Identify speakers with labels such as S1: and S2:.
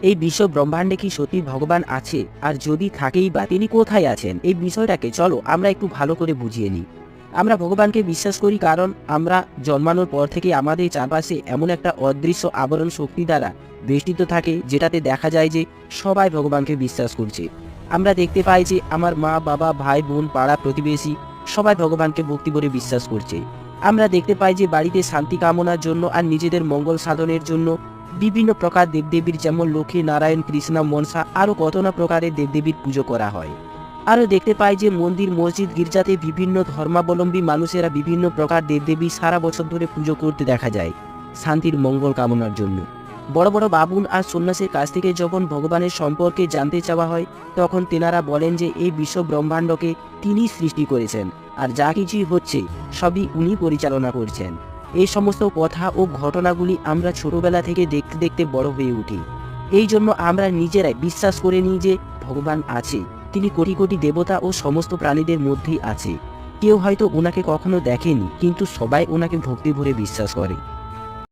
S1: এই বিশ্ব ব্রহ্মাণ্ডে কি সত্যি ভগবান আছে, আর যদি থাকেই বা তিনি কোথায় আছেন? এই বিষয়টাকে চলো আমরা একটু ভালো করে বুঝিয়ে নিই। আমরা ভগবানকে বিশ্বাস করি কারণ আমরা জন্মানোর পর থেকে আমাদের চারপাশে এমন একটা অদৃশ্য আবরণ শক্তি দ্বারা বেষ্টিত থাকে, যেটাতে দেখা যায় যে সবাই ভগবানকে বিশ্বাস করছে। আমরা দেখতে পাই যে আমার মা বাবা ভাই বোন পাড়া প্রতিবেশী সবাই ভগবানকে ভক্তি করে বিশ্বাস করছে। আমরা দেখতে পাই যে বাড়িতে শান্তি কামনার জন্য আর নিজেদের মঙ্গল সাধনের জন্য বিভিন্ন প্রকার দেবদেবীর যেমন লক্ষ্মী নারায়ণ কৃষ্ণা মনসা আরও কত না প্রকারের দেবদেবীর পুজো করা হয়। আরও দেখতে পাই যে মন্দির মসজিদ গির্জাতে বিভিন্ন ধর্মাবলম্বী মানুষেরা বিভিন্ন প্রকার দেবদেবী সারা বছর ধরে পুজো করতে দেখা যায় শান্তির মঙ্গল কামনার জন্য। বড় বড় বাবুন আর সন্ন্যাসীর কাছ থেকে যখন ভগবানের সম্পর্কে জানতে চাওয়া হয়, তখন তেনারা বলেন যে এই বিশ্ব ব্রহ্মাণ্ডকে তিনি সৃষ্টি করেছেন, আর যা কিছুই হচ্ছে সবই উনি পরিচালনা করছেন। এই সমস্ত কথা ও ঘটনাগুলি আমরা ছোটবেলা থেকে দেখতে দেখতে বড় হয়ে উঠি। এই জন্য আমরা নিজেরাই বিশ্বাস করে নিই যে ভগবান আছে, তিনি কোটি কোটি দেবতা ও সমস্ত প্রাণীদের মধ্যেই আছে। কেউ হয়তো ওনাকে কখনো দেখেনি, কিন্তু সবাই ওনাকে ভক্তি ভরে বিশ্বাস করে।